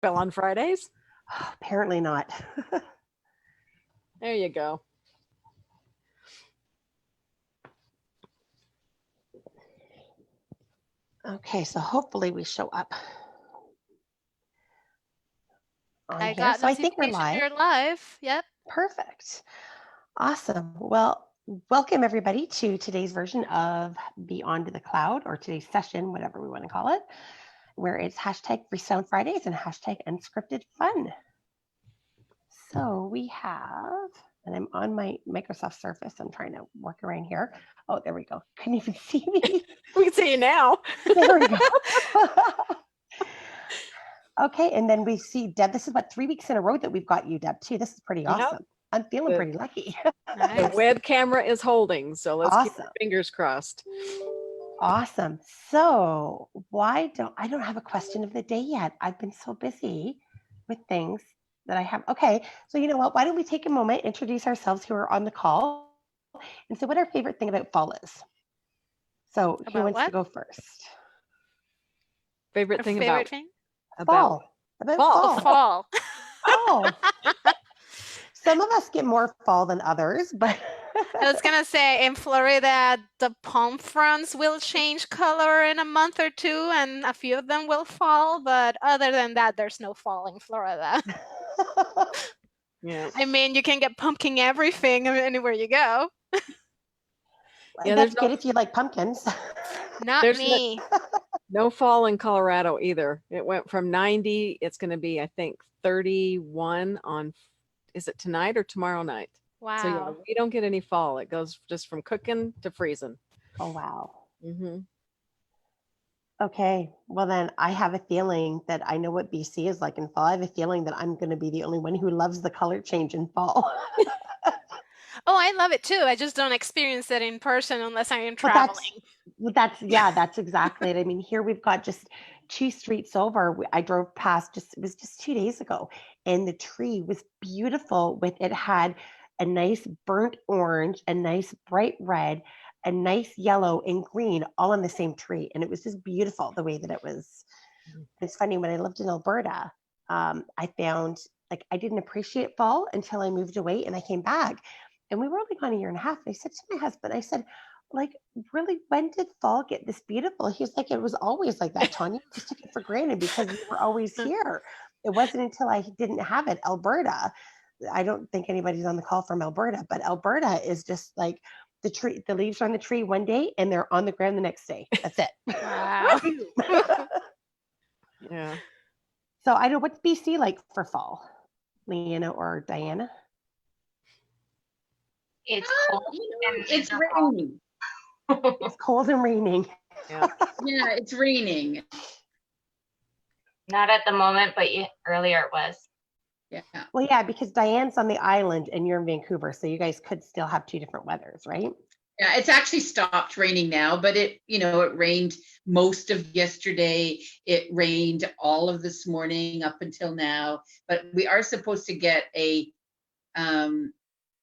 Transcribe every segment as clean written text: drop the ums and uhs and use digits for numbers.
Fell on Fridays? Apparently not. There you go. Okay, so hopefully we show up on I here. got So I think we're notification live. you're live. Yep. Perfect. Awesome. Well, welcome everybody to today's version of Beyond the Cloud, or today's session, whatever we want to call it, where it's hashtag Free Sound Fridays and hashtag Unscripted Fun. So we have, and I'm on my Microsoft Surface. I'm trying to work around here. Oh, there we go. Couldn't even see me. We can see you now. There we go. Okay, and then we see Deb. This is what, 3 weeks in a row that we've got you, Deb, too. This is pretty awesome. I'm feeling pretty lucky. The web camera is holding, so let's keep our fingers crossed. Awesome. So I don't have a question of the day yet. I've been so busy with things that I have. Okay, so you know what? Why don't we take a moment, introduce ourselves who are on the call, and say what our favorite thing about fall is. So who wants to go first? Favorite thing about fall. Fall. Oh. Some of us get more fall than others, but I was gonna say in Florida the palm fronds will change color in a month or two, and a few of them will fall. But other than that, there's no fall in Florida. Yeah. I mean, you can get pumpkin everything anywhere you go. Yeah, that's good if you like pumpkins. Not me. No fall in Colorado either. It went from 90. It's going to be, I think, 31 on. Is it tonight or tomorrow night? Wow. So yeah, we don't get any fall. It goes just from cooking to freezing. Oh, wow. Mm-hmm. Okay. Well, then I have a feeling that I know what BC is like in fall. I have a feeling that I'm going to be the only one who loves the color change in fall. Oh, I love it too. I just don't experience it in person unless I am traveling. That's exactly it. I mean, here we've got just 2 streets over. I drove past it was just 2 days ago, and the tree was beautiful. It had a nice burnt orange, a nice bright red, a nice yellow and green, all on the same tree. And it was just beautiful the way that it was. It's funny, when I lived in Alberta, I found I didn't appreciate fall until I moved away and I came back. And we were only gone 1.5 years. I said to my husband, I said, really, when did fall get this beautiful? He's like, it was always like that, Tanya. I just took it for granted because you were always here. It wasn't until I didn't have it. Alberta, I don't think anybody's on the call from Alberta, but Alberta is just like the leaves are on the tree one day and they're on the ground the next day. That's it. Wow. Yeah. So I don't know, what's BC like for fall, Leanna or Diana? It's cold and it's raining. It's cold and raining. Yeah. Yeah, it's raining. Not at the moment, but earlier it was. Yeah. Well, yeah, because Diane's on the island and you're in Vancouver, so you guys could still have 2 different weathers, right? Yeah, it's actually stopped raining now, but it rained most of yesterday. It rained all of this morning up until now, but we are supposed to get a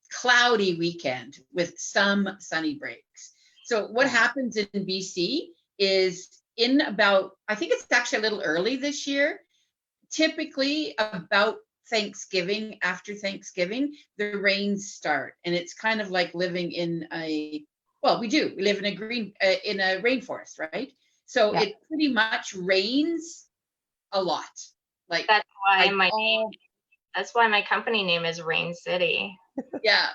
cloudy weekend with some sunny breaks. So what happens in BC is in about, I think it's actually a little early this year, typically about Thanksgiving, after Thanksgiving, the rains start. And it's kind of like living in we live in a rainforest, right? So It pretty much rains a lot. That's why my company name is Rain City. Yeah,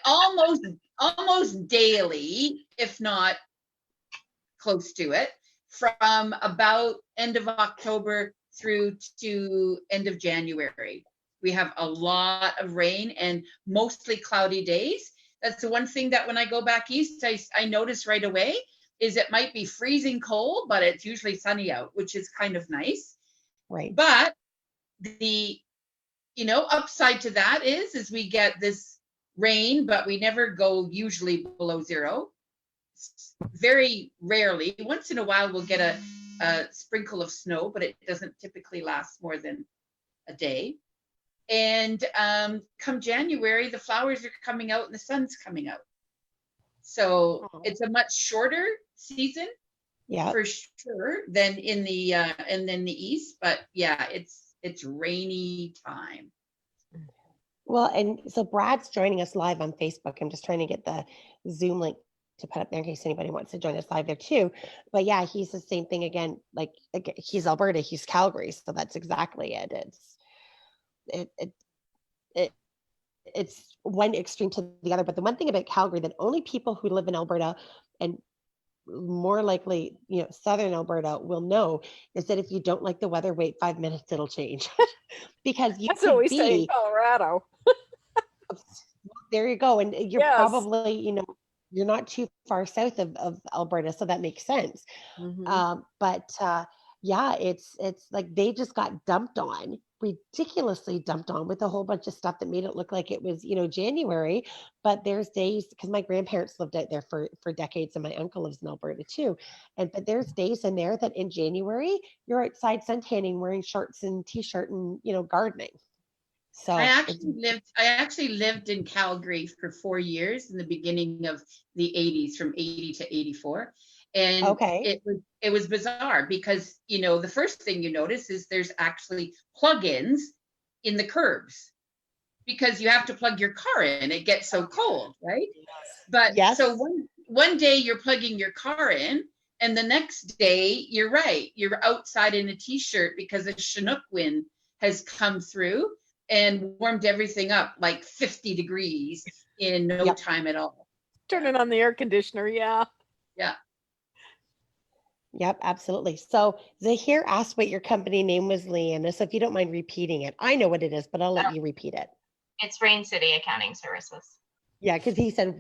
almost daily, if not close to it, from about end of October through to end of January. We have a lot of rain and mostly cloudy days. That's the one thing that when I go back east, I notice right away is it might be freezing cold, but it's usually sunny out, which is kind of nice. Right. But the upside to that is we get this rain, but we never go usually below 0. Very rarely. Once in a while, we'll get a sprinkle of snow, but it doesn't typically last more than a day. And come January, the flowers are coming out and the sun's coming out. So it's a much shorter season, for sure, than in the east. But yeah, it's It's rainy time. Well, and so Brad's joining us live on Facebook. I'm just trying to get the Zoom link to put up there in case anybody wants to join us live there too. But yeah, he's the same thing again. Like he's Alberta, he's Calgary, so that's exactly it. It's one extreme to the other. But the one thing about Calgary that only people who live in Alberta and more likely, southern Alberta will know is that if you don't like the weather, wait 5 minutes, it'll change. Because you That's what could we say in be Colorado. there you go. And you're Yes. probably, you're not too far south of Alberta, so that makes sense. Mhm. Yeah, it's like they just got dumped on, ridiculously dumped on with a whole bunch of stuff that made it look like it was, January. But there's days because my grandparents lived out there for decades, and my uncle lives in Alberta too. But there's days in there that in January you're outside suntanning, wearing shorts and t-shirt and gardening. So I actually lived in Calgary for 4 years in the beginning of the 80s, from 80 to 84. And okay. it was bizarre because, the first thing you notice is there's actually plug-ins in the curbs because you have to plug your car in. It gets so cold, right? But Yes. so one day you're plugging your car in, and the next day, you're right, you're outside in a t-shirt because a Chinook wind has come through and warmed everything up like 50 degrees in no Yep. time at all. Turning on the air conditioner. Yeah. Yeah. Yep, absolutely. So Zahir asked what your company name was, Leanna. So if you don't mind repeating it, I know what it is, but I'll let you repeat it. It's Rain City Accounting Services. Yeah, because he said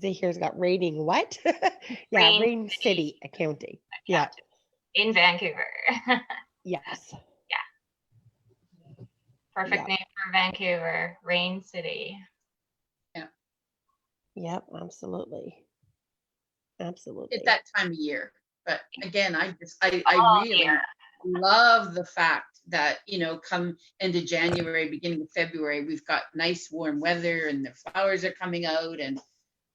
Zahir's got rating what? Yeah, Rain City Accounting. Yeah. In Vancouver. Yes. Perfect Yep. name for Vancouver, Rain City. Yep, absolutely. Absolutely. It's that time of year. But again, I All really year. love the fact that, come into January, beginning of February, we've got nice warm weather and the flowers are coming out, and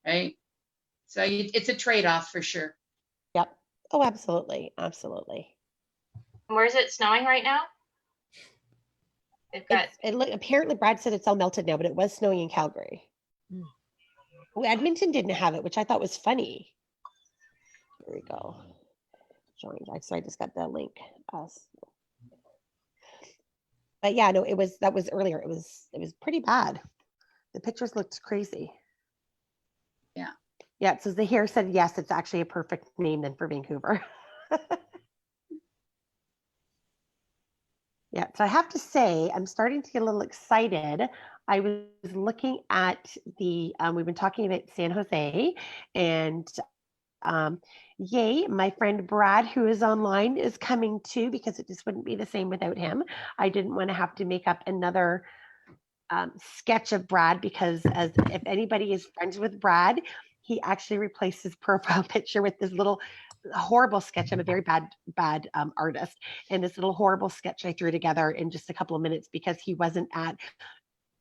right. So it's a trade-off for sure. Yep. Oh, absolutely. Absolutely. Where is it snowing right now? They've got Apparently Brad said it's all melted now, but it was snowing in Calgary. Mm. Well, Edmonton didn't have it, which I thought was funny. There we go. Joined. So I just got the link. But yeah, no, that was earlier. It was pretty bad. The pictures looked crazy. Yeah. Yeah. So Zahir said yes, it's actually a perfect name then for Vancouver. Yeah. So I have to say, I'm starting to get a little excited. I was looking at we've been talking about San Jose, and yay, my friend Brad, who is online, is coming too, because it just wouldn't be the same without him. I didn't want to have to make up another sketch of Brad, because if anybody is friends with Brad, he actually replaced his profile picture with this little horrible sketch. I'm a very bad artist, and this little horrible sketch I threw together in just a couple of minutes because he wasn't at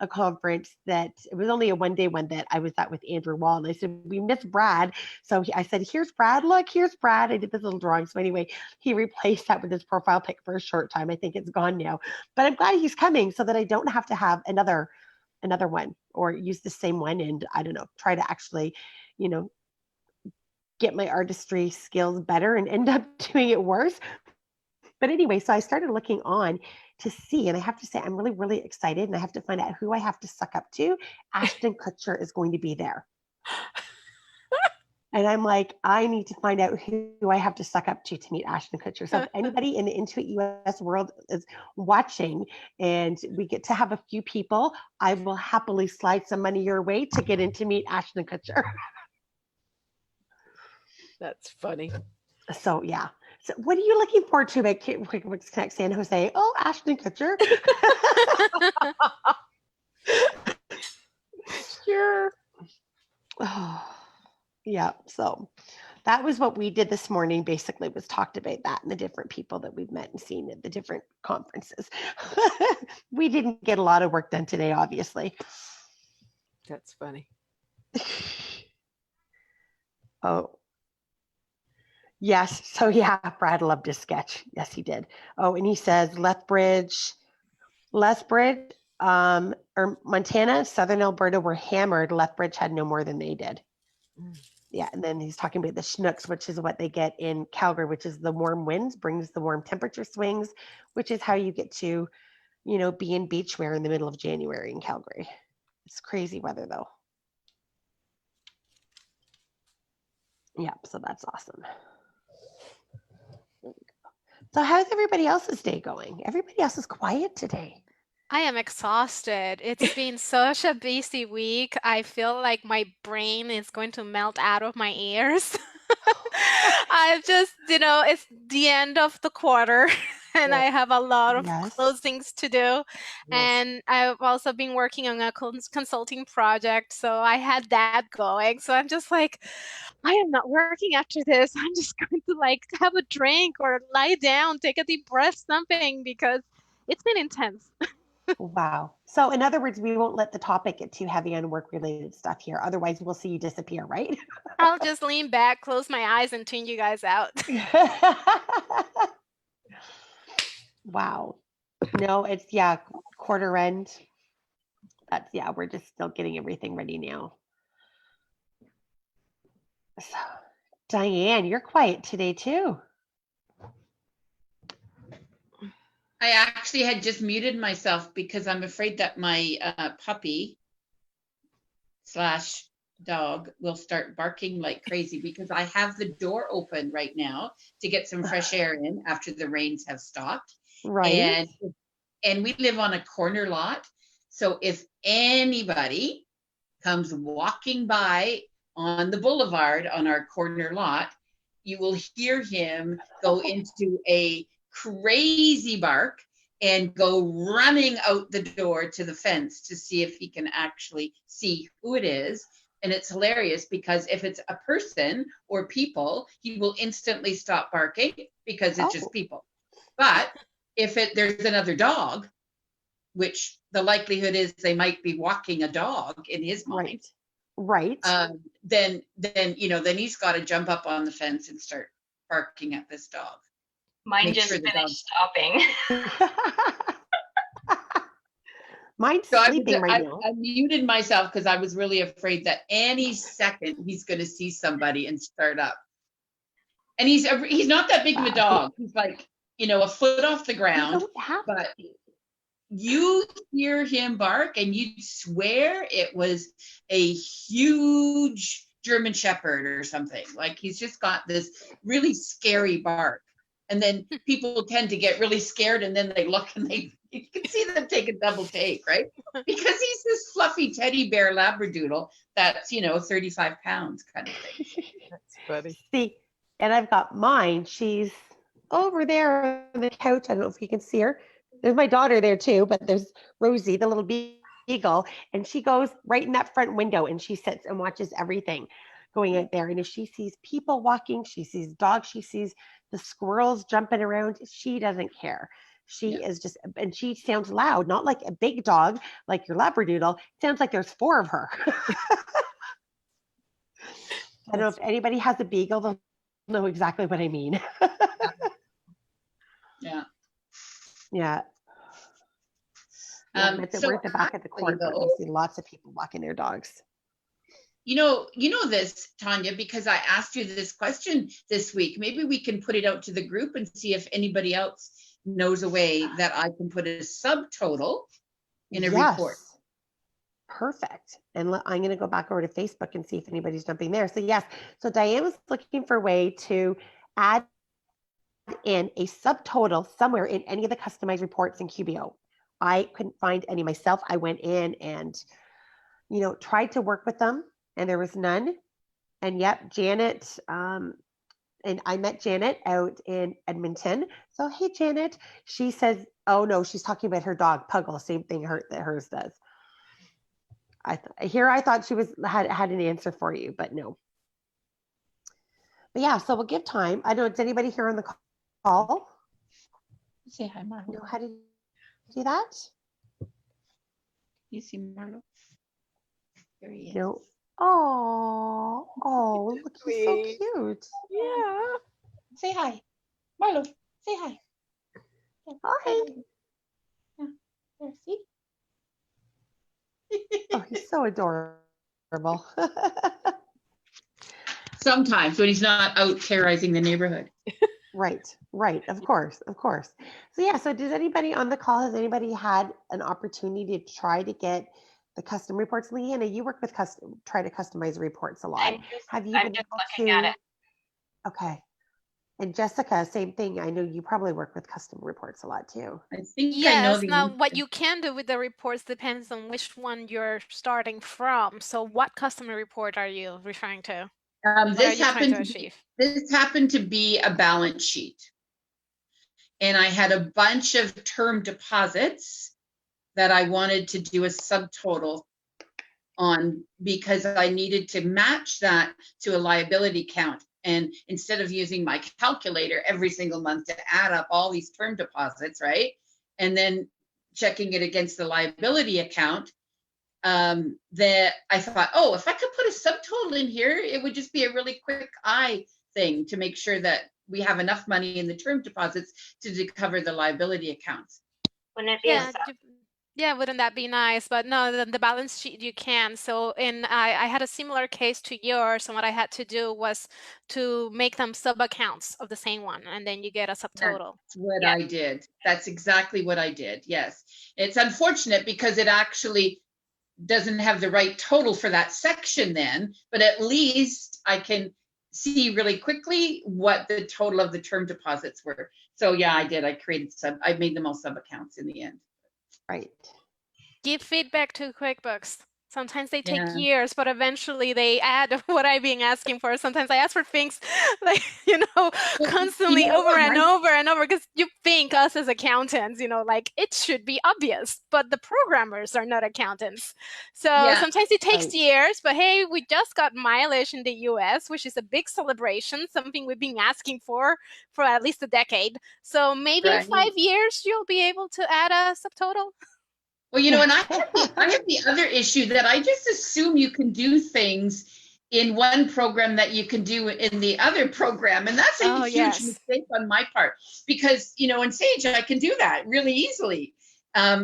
a conference that it was only a one-day one that I was at with Andrew Wall. And I said, we miss Brad. So I said, here's Brad. Look, here's Brad. I did this little drawing. So anyway, he replaced that with his profile pic for a short time. I think it's gone now, but I'm glad he's coming so that I don't have to have another one or use the same one. And I don't know, try to actually, get my artistry skills better and end up doing it worse. But anyway, so I started looking on to see, and I have to say, I'm really, really excited, and I have to find out who I have to suck up to. Ashton Kutcher is going to be there. And I'm like, I need to find out who I have to suck up to meet Ashton Kutcher. So if anybody in the Intuit US world is watching and we get to have a few people, I will happily slide some money your way to get in to meet Ashton Kutcher. That's funny. So yeah. So what are you looking forward to at QuickBooks Connect San Jose? Oh, Ashton Kutcher. Sure. Oh, yeah. So that was what we did this morning. Basically, was talked about that and the different people that we've met and seen at the different conferences. We didn't get a lot of work done today, obviously. That's funny. Oh. Yes. So yeah, Brad loved his sketch. Yes, he did. Oh, and he says Lethbridge, or Montana, Southern Alberta were hammered. Lethbridge had no more than they did. Yeah, and then he's talking about the Chinooks, which is what they get in Calgary, which is the warm winds, brings the warm temperature swings, which is how you get to, be in beach wear in the middle of January in Calgary. It's crazy weather though. Yeah, so that's awesome. So how's everybody else's day going? Everybody else is quiet today. I am exhausted. It's been such a busy week. I feel like my brain is going to melt out of my ears. I just, it's the end of the quarter and I have a lot of Yes. closings to do. And I've also been working on a consulting project. So I had that going. So I'm just like, I am not working after this. I'm just going to like have a drink or lie down, take a deep breath, something, because it's been intense. Wow. So in other words, we won't let the topic get too heavy on work-related stuff here. Otherwise, we'll see you disappear, right? I'll just lean back, close my eyes, and tune you guys out. Wow. No, it's quarter end. We're just still getting everything ready now. So, Diane, you're quiet today too. I actually had just muted myself because I'm afraid that my puppy / dog will start barking like crazy because I have the door open right now to get some fresh air in after the rains have stopped. Right. And we live on a corner lot. So if anybody comes walking by on the boulevard on our corner lot, you will hear him go into a crazy bark and go running out the door to the fence to see if he can actually see who it is. And it's hilarious because if it's a person or people, he will instantly stop barking because it's just people. But if there's another dog, which the likelihood is they might be walking a dog in his mind. Right. Then he's got to jump up on the fence and start barking at this dog. Mine just finished stopping. Mine's sleeping right now. I muted myself because I was really afraid that any second he's going to see somebody and start up. And he's not that big of a dog. He's like, a foot off the ground. But you hear him bark and you'd swear it was a huge German Shepherd or something. Like he's just got this really scary bark. And then people tend to get really scared and then they look and you can see them take a double take, right? Because he's this fluffy teddy bear Labradoodle that's, 35 pounds kind of thing. That's funny. See, and I've got mine. She's over there on the couch. I don't know if you can see her. There's my daughter there too, but there's Rosie, the little beagle, and she goes right in that front window and she sits and watches everything going out there. And if she sees people walking, she sees dogs, she sees the squirrels jumping around, she doesn't care. She is just, and she sounds loud, not like a big dog, like your Labradoodle. It sounds like there's 4 of her. I don't know if anybody has a beagle, they'll know exactly what I mean. Yeah. Yeah. We're at the back of the court, but we see lots of people walking their dogs. You know this, Tanya, because I asked you this question this week. Maybe we can put it out to the group and see if anybody else knows a way that I can put a subtotal in a report. Perfect. And I'm going to go back over to Facebook and see if anybody's jumping there. So yes, so Diane was looking for a way to add in a subtotal somewhere in any of the customized reports in QBO. I couldn't find any myself. I went in and, tried to work with them and there was none. And yep, Janet, and I met Janet out in Edmonton. So, hey, Janet, she says, oh no, she's talking about her dog, Puggle, same thing that hers does. I thought she had an answer for you, but no. But yeah, so we'll give time. I don't know, is anybody here on the call? Say hi, Marlo. Know how to do that? You see Marlo? There he is. No. Oh, look, he's so cute. Yeah. Say hi. Marlo, say hi. Yeah, Hi. Yeah. There, see? Oh, he's so adorable. Sometimes when he's not out terrorizing the neighborhood. Right, right. Of course, of course. So yeah, so does anybody on the call, has anybody had an opportunity to try to get the custom reports? Leanna, you work with try to customize reports a lot. Have you I'm been just able looking at to? it. Okay. And Jessica, same thing. I know you probably work with custom reports a lot too. I think I know Yes, now the what you can do with the reports depends on which one you're starting from. So what customer report are you referring to? What are this you trying happened to to be, achieve? this happened to be a balance sheet. And I had a bunch of term deposits that I wanted to do a subtotal on because I needed to match that to a liability count. And instead of using my calculator every single month to add up all these term deposits, right? And then checking it against the liability account, that I thought, oh, if I could put a subtotal in here, it would just be a really quick eye thing to make sure that we have enough money in the term deposits to cover the liability accounts. Wouldn't it be a Yeah, sub? yeah, wouldn't that be nice? But no, the balance sheet you can. So I had a similar case to yours, and what I had to do was to make them sub accounts of the same one, and then you get a subtotal. That's what Yeah. I did. That's exactly what I did. Yes. It's unfortunate because it actually doesn't have the right total for that section then, but at least I can see really quickly what the total of the term deposits were. So yeah, I did. I made them all sub accounts in the end. Right. Give feedback to QuickBooks. Sometimes they take Yeah. years, but eventually they add what I've been asking for. Sometimes I ask for things like, constantly You know over what, and over and over because you think us as accountants, like it should be obvious, but the programmers are not accountants. So Yeah. sometimes it takes Right. years, but hey, we just got mileage in the US, which is a big celebration, something we've been asking for at least a decade. So maybe in Right. 5 years, you'll be able to add a subtotal. Well, and I have the other issue that I just assume you can do things in one program that you can do in the other program. And that's a huge Yes. mistake on my part because, in Sage, I can do that really easily.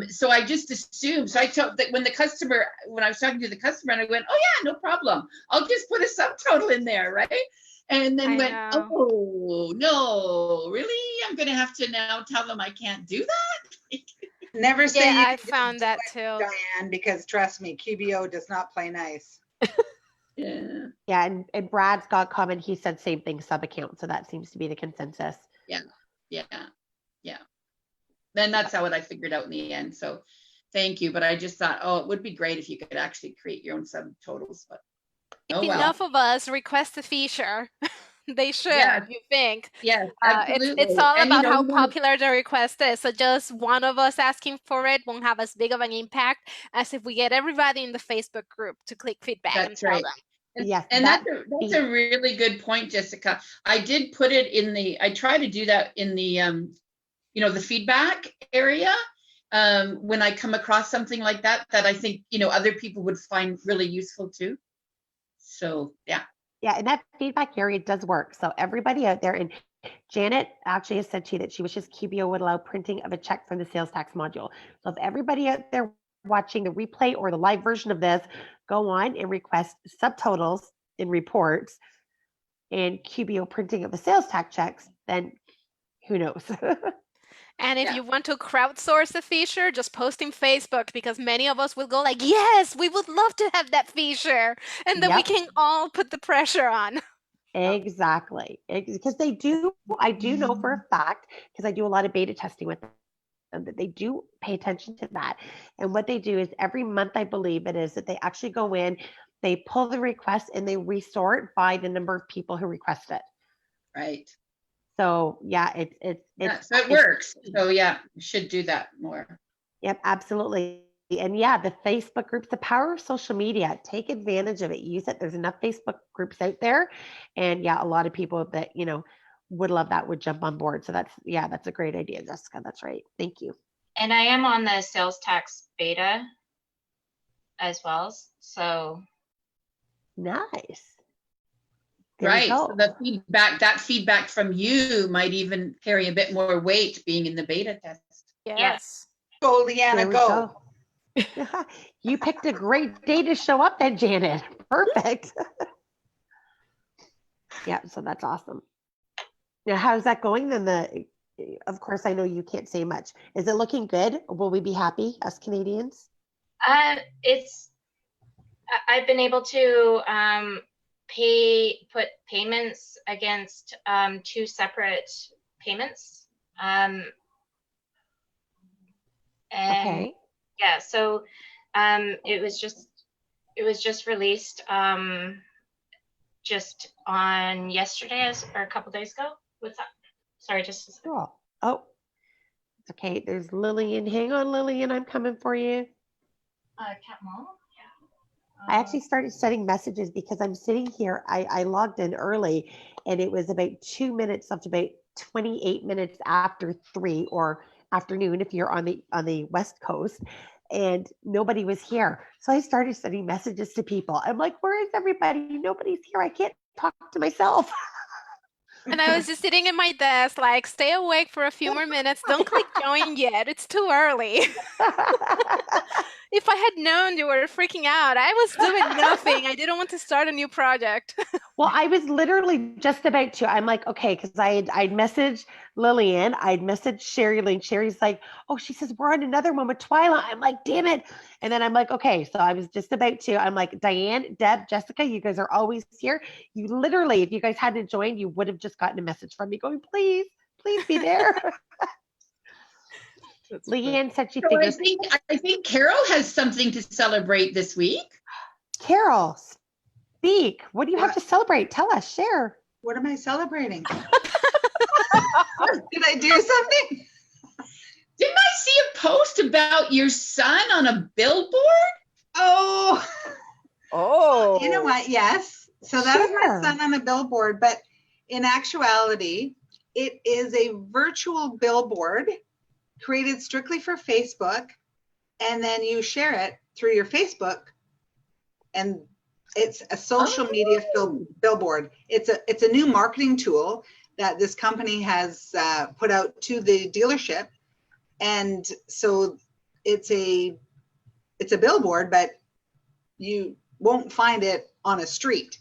So I just assumed. So I told that when I was talking to the customer, and I went, oh yeah, no problem. I'll just put a subtotal in there, right? And then oh no, really? I'm going to have to now tell them I can't do that? Never say Yeah, you I can found that too. Diane, because trust me, QBO does not play nice. Yeah. Yeah, and Brad's got comment. He said same thing, sub account. So that seems to be the consensus. Yeah. Then that's what I figured out in the end. So thank you. But I just thought, oh, it would be great if you could actually create your own subtotals. But If enough of us request a feature, they should, you think. Yes, absolutely. It's all And, about how popular the request is. So just one of us asking for it won't have as big of an impact as if we get everybody in the Facebook group to click feedback and tell them. Yes, and that's a really good point, Jessica. I did put it I try to do that in the, the feedback area. When I come across something like that I think, other people would find really useful too. So, yeah. Yeah, and that feedback area does work. So everybody out there, and Janet actually has said to you that she wishes QBO would allow printing of a check from the sales tax module. So if everybody out there watching the replay or the live version of this, go on and request subtotals in reports and QBO printing of the sales tax checks, then who knows? And if you want to crowdsource a feature, just post in Facebook because many of us will go like, yes, we would love to have that feature. And then we can all put the pressure on. Exactly. Because I do know for a fact, because I do a lot of beta testing with them, that they do pay attention to that. And what they do is every month, I believe it is, that they actually go in, they pull the request and they resort by the number of people who request it. Right. So yeah, so it works. So yeah, we should do that more. Yep, absolutely. And yeah, the Facebook groups, the power of social media, take advantage of it. Use it. There's enough Facebook groups out there. And yeah, a lot of people that, would love that would jump on board. So that's a great idea, Jessica. That's right. Thank you. And I am on the sales tax beta as well. So nice. There you Right. So go. that feedback from you might even carry a bit more weight being in the beta test. Yes. Go, Leanna, There we go. go. You picked a great day to show up then, Janet. Perfect. Yeah, so that's awesome. Now, how's that going then? Of course, I know you can't say much. Is it looking good? Will we be happy as Canadians? I've been able to put payments against 2 separate payments. And Okay. yeah, so it was just released just on yesterday or a couple days ago. What's that? Sorry, just a second. Cool. Oh, it's okay. There's Lillian. Hang on, Lillian. I'm coming for you. Cat Mall? I actually started sending messages because I'm sitting here. I logged in early and it was about 2 minutes up to about 28 minutes after 3 or afternoon if you're on the West Coast, and nobody was here. So I started sending messages to people. I'm like, where is everybody? Nobody's here. I can't talk to myself. And I was just sitting at my desk, like, stay awake for a few more minutes. Don't click join yet. It's too early. If I had known you were freaking out, I was doing nothing. I didn't want to start a new project. Well, I was literally just about to. I'm like, okay, because I'd messaged Lillian, I'd messaged Sherry Lynn. Sherry's like, oh, she says we're on another one with Twyla. I'm like, damn it. And then I'm like, okay, so I was just about to. I'm like, Diane, Deb, Jessica, you guys are always here. You literally, if you guys hadn't joined, you would have just gotten a message from me going, please be there. Leanne said she So figures. I think Carol has something to celebrate this week. Carol, speak. What do you have to celebrate? Tell us. Share. What am I celebrating? Did I do something? Didn't I see a post about your son on a billboard? Oh, Oh, you know what? Yes. So that is Sure. my son on a billboard, but in actuality, it is a virtual billboard created strictly for Facebook, and then you share it through your Facebook, and it's a social media billboard. It's a new marketing tool that this company has put out to the dealership, and so it's a billboard, but you won't find it on a street.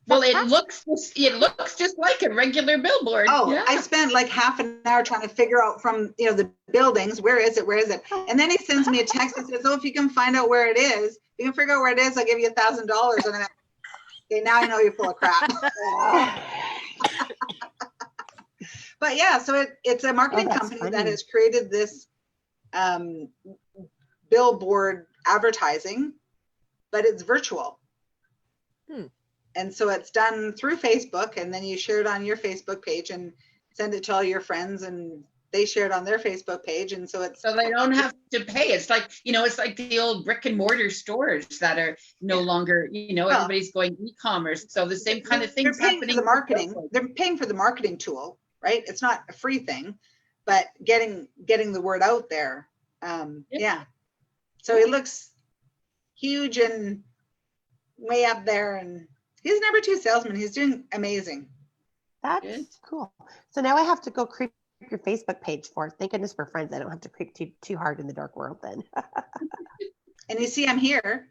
Well, it looks just like a regular billboard. Oh, yeah. I spent like half an hour trying to figure out from the buildings, where is it? And then he sends me a text that says, oh, if you can find out where it is, you can figure out where it is, I'll give you $1,000. And I'm like, okay, now I know you're full of crap. But yeah, so it's a marketing company that has created this billboard advertising, but it's virtual. And so it's done through Facebook, and then you share it on your Facebook page and send it to all your friends, and they share it on their Facebook page. And so they don't have to pay. It's like, it's like the old brick and mortar stores that are no longer, everybody's going e-commerce. So the same kind of things they're paying happening. for the marketing. They're paying for the marketing tool, right? It's not a free thing, but getting the word out there. Yeah. So it looks huge and way up there, and he's number 2 salesman. He's doing amazing. That's cool. So now I have to go creep your Facebook page for. Thank goodness we're friends. I don't have to creep too hard in the dark world then. And you see, I'm here.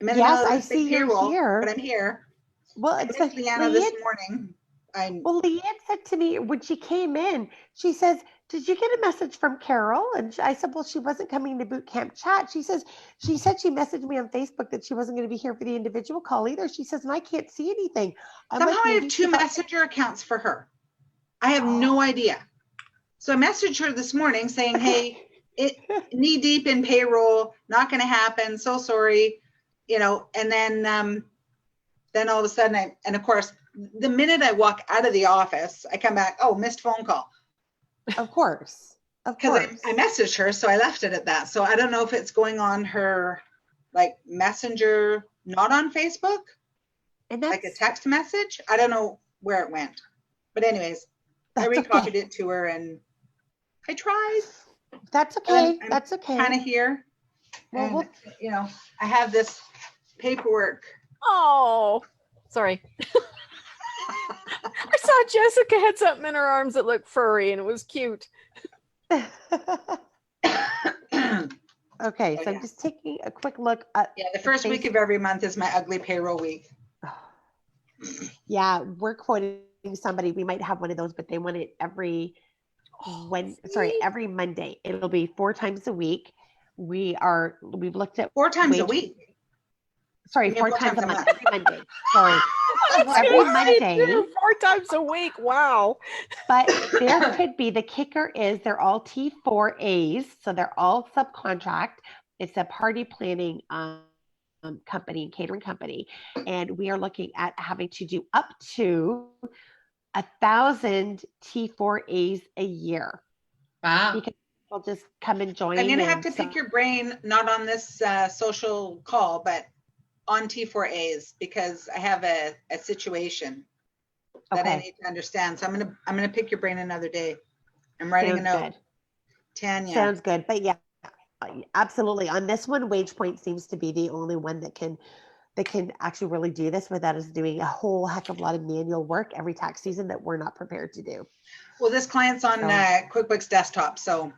Yes, I see you're here. But I'm here. Well, it's like Leanna this morning. Well, Leanne said to me when she came in, she says, did you get a message from Carol? And I said, well, she wasn't coming to boot camp chat. She said she messaged me on Facebook that she wasn't going to be here for the individual call either. She says, and I can't see anything. Somehow I have 2 messenger accounts for her. I have no idea. So I messaged her this morning saying, hey, knee deep in payroll, not going to happen. So sorry, and then all of a sudden and of course, the minute I walk out of the office, I come back, oh, missed phone call. Of course. Because I messaged her, so I left it at that. So I don't know if it's going on her like messenger, not on Facebook, and like a text message. I don't know where it went. But anyways, I recopied it to her and I tried. That's okay. That's okay. Kind of here. Well, I have this paperwork. Oh, Sorry. I saw Jessica had something in her arms that looked furry and it was cute. Okay, Oh, so yeah. I'm just taking a quick look at. Yeah, the first week of every month is my ugly payroll week. Yeah, we're quoting somebody. We might have one of those, but they want it every every Monday. It'll be 4 times a week. We've looked at 4 times a wage- week. Sorry, You mean 4 4 times times a a month. month. Every Monday. Sorry. That's Every crazy, Monday. too. 4 times a week. Wow. But there could be, the kicker is they're all T4As, so they're all subcontract. It's a party planning company, catering company, and we are looking at having to do up to 1,000 T4As a year. Wow. Because people just come and join. I'm going to have to and pick your brain, not on this social call, but on T4As, because I have a situation that I Okay. need to understand. So I'm going to pick your brain another day. I'm writing Sounds a note. good. Tanya. Sounds good. But yeah, absolutely. On this one, WagePoint seems to be the only one that can actually really do this without us doing a whole heck of a lot of manual work every tax season that we're not prepared to do. Well, this client's on So- QuickBooks Desktop, so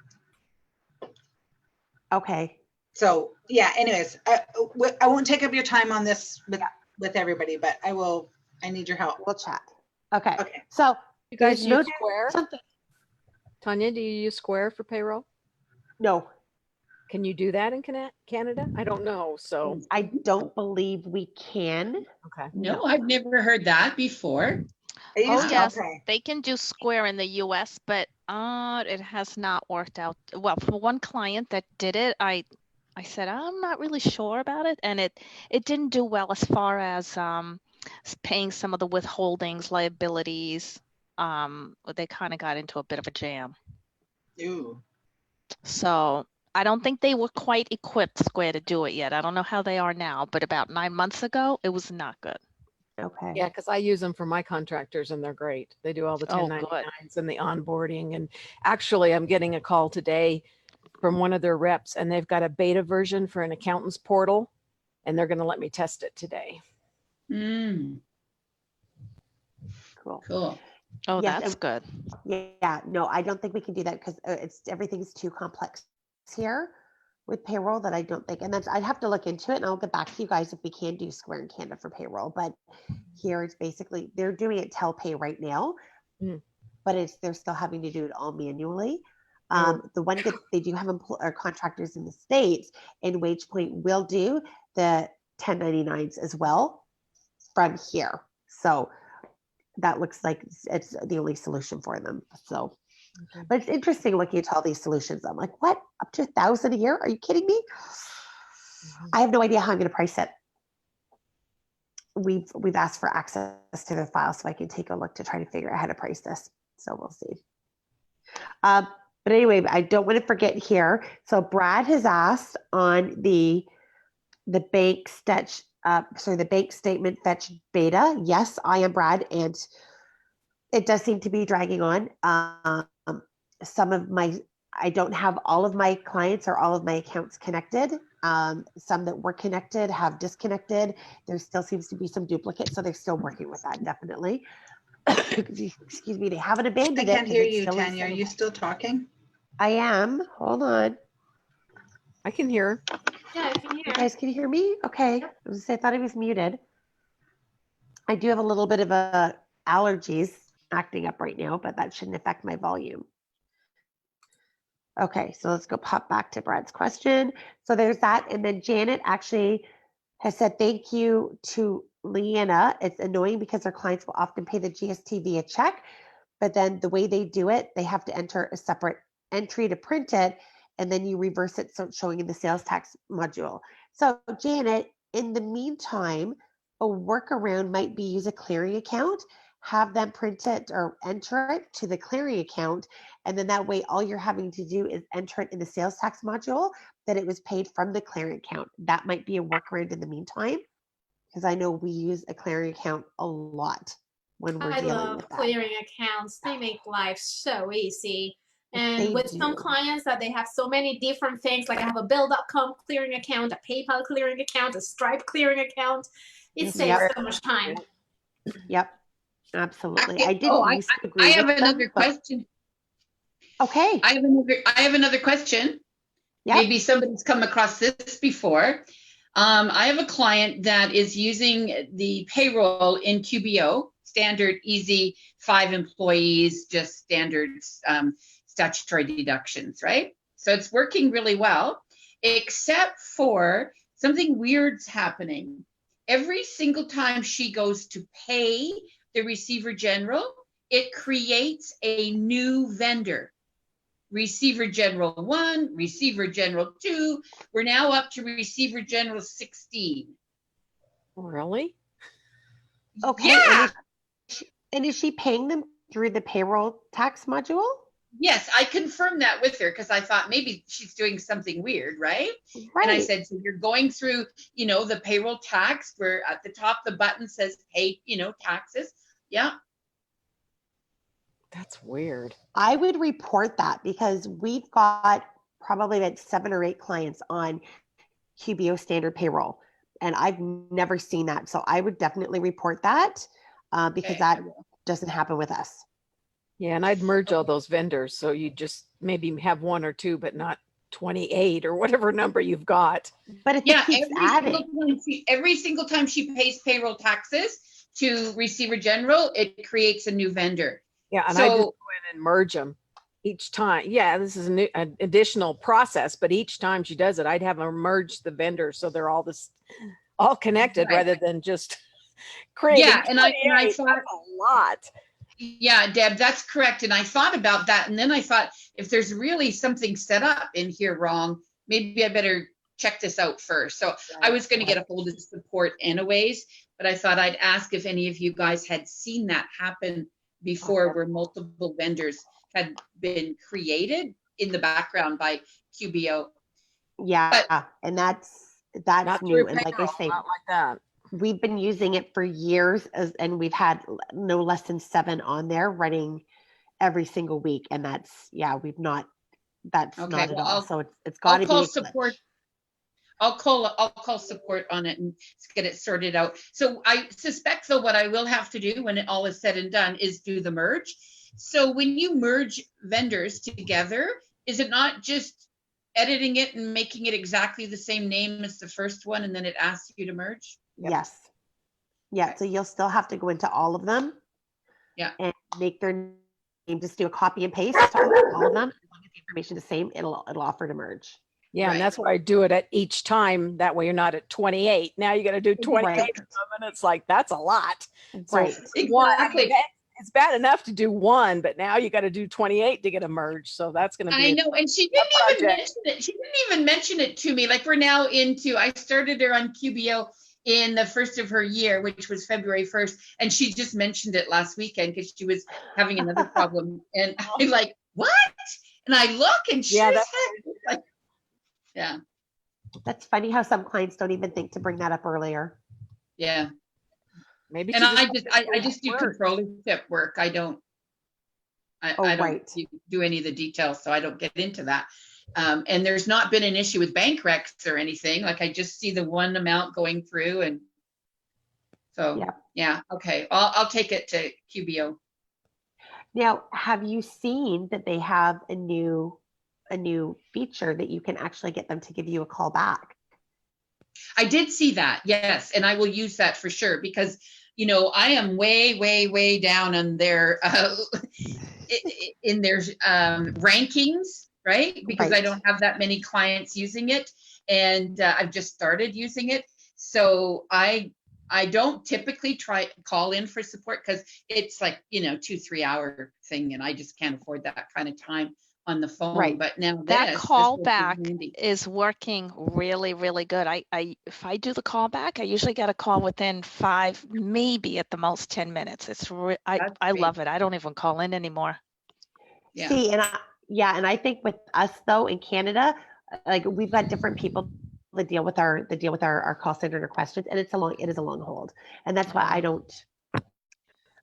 Okay. so yeah. Anyways, I won't take up your time on this with everybody, but I need your help. We'll chat. Okay. Okay. So You guys there's no use Square? something. Tanya, do you use Square for payroll? No, Can you do that in Canada? I don't know. So, I don't believe we can. okay. No, I've never heard that before. I use yes, okay. they can do Square in the US, but it has not worked out. Well, for one client that did it, I said, I'm not really sure about it. And it didn't do well as far as paying some of the withholdings, liabilities. They kind of got into a bit of a jam. Ooh. So I don't think they were quite equipped, Square, to do it yet. I don't know how they are now, but about 9 months ago, it was not good. Okay. Yeah, because I use them for my contractors and they're great. They do all the Oh, 1099s and the onboarding. And actually, I'm getting a call today from one of their reps and they've got a beta version for an accountant's portal and they're going to let me test it today. Mm, Cool. cool. Oh, Yes, that's good. Yeah, no, I don't think we can do that because everything's too complex here with payroll that I don't think, and I'd have to look into it and I'll get back to you guys if we can do Square in Canada for payroll. But here it's basically, they're doing it Telpay right now, but they're still having to do it all manually. The one good, they do have contractors in the States, and WagePoint will do the 1099s as well from here. So that looks like it's the only solution for them. So, but it's interesting looking at all these solutions. I'm like, what? Up to 1,000 a year? Are you kidding me? I have no idea how I'm going to price it. We've asked for access to the file so I can take a look to try to figure out how to price this. So we'll see. But anyway, I don't want to forget here. So Brad has asked on the bank the bank statement fetch beta. Yes, I am Brad, and it does seem to be dragging on. I don't have all of my clients or all of my accounts connected. Some that were connected have disconnected. There still seems to be some duplicates, so they're still working with that, definitely. Excuse me, they haven't abandoned it. I can't hear it's you, still Tanya. Are you still talking? I am. Hold on. I can hear. Yeah, I can You hear. guys can hear me? Okay. I thought I was muted. I do have a little bit of allergies acting up right now, but that shouldn't affect my volume. Okay, so let's go pop back to Brad's question. So there's that. And then Janet actually has said thank you to Leanna. It's annoying because our clients will often pay the GST via check, but then the way they do it, they have to enter a separate entry to print it, and then you reverse it so it's showing in the sales tax module. So Janet, in the meantime, a workaround might be use a clearing account, have them print it or enter it to the clearing account, and then that way all you're having to do is enter it in the sales tax module that it was paid from the clearing account. That might be a workaround in the meantime, because I know we use a clearing account a lot when we're I dealing love with that. clearing accounts. They make life so easy. And They with some do. clients that they have so many different things, like I have a Bill.com clearing account, a PayPal clearing account, a Stripe clearing account, it saves Yep. so much time. Yep. Absolutely. I I didn't used to agree have with another them, but question. okay. I have another question. Yep. Maybe somebody's come across this before. I have a client that is using the payroll in QBO, standard, easy, 5 employees, just standard statutory deductions, right? So it's working really well, except for something weird's happening. Every single time she goes to pay the receiver general, it creates a new vendor. Receiver General 1, Receiver General 2. We're now up to Receiver General 16. Really? Okay. Yeah. And is she paying them through the payroll tax module? Yes, I confirmed that with her because I thought maybe she's doing something weird, right? Right. And I said, so you're going through, the payroll tax where at the top the button says pay, taxes. Yeah. That's weird. I would report that because we've got probably like 7 or 8 clients on QBO standard payroll, and I've never seen that. So I would definitely report that because Okay, that doesn't happen with us. Yeah, and I'd merge all those vendors. So you just maybe have 1 or 2, but not 28 or whatever number you've got. But if Yeah, it keeps adding, every single time she pays payroll taxes to Receiver General, it creates a new vendor. Yeah, and So, I just go in and merge them each time. Yeah, this is an additional process, but each time she does it, I'd have her merge the vendors so they're all connected Right. rather than just creating. Yeah, and I 28. thought That's a lot. Yeah, Deb, that's correct. And I thought about that. And then I thought, if there's really something set up in here wrong, maybe I better check this out first. So I was going to get a hold of support anyways, but I thought I'd ask if any of you guys had seen that happen before, where multiple vendors had been created in the background by QBO. yeah, and that's Not new. through And like I payroll, say, not like that. we've been using it for years, and we've had no less than 7 on there running every single week. And that's not at all. So it's got to be I'll call a support. glitch. I'll call support on it and get it sorted out. So I suspect though what I will have to do when it all is said and done is do the merge. So when you merge vendors together, is it not just editing it and making it exactly the same name as the first one and then it asks you to merge? Yep. Yes. Yeah. Okay. So you'll still have to go into all of them. Yeah. And make their name, just do a copy and paste to all of them. As long as the information is the same, it'll offer to merge. Yeah, Right. and that's why I do it at each time. That way you're not at 28. Now you got to do 28 Right. of them, and it's like, that's a lot. So Right. Exactly. It's bad enough to do 1, but now you got to do 28 to get a merge. So that's going to be. I know, and she didn't even mention it. She didn't even mention it to me. Like we're now I started her on QBO in the first of her year, which was February 1st, and she just mentioned it last weekend because she was having another problem. And I'm like, what? And I look, and she's like, yeah. That's funny how some clients don't even think to bring that up earlier. Yeah. Maybe. And I just do controllership work. I don't do any of the details, so I don't get into that. And there's not been an issue with bank recs or anything. Like I just see the one amount going through, and so yeah. Okay, I'll take it to QBO. Now, have you seen that they have a new feature that you can actually get them to give you a call back? I did see that, yes, and I will use that for sure because I am way down on their in their rankings, right? Because I don't have that many clients using it, and I've just started using it, so I don't typically call in for support because it's like 2-3 hour thing, and I just can't afford that kind of time on the phone. Right. But now that callback is working really, really good. If I do the callback, I usually get a call within 5, maybe at the most 10 minutes. I love it. I don't even call in anymore. Yeah. See, and I think with us though in Canada, like we've got different people that deal with our call center questions, and it is a long hold, and that's why I don't.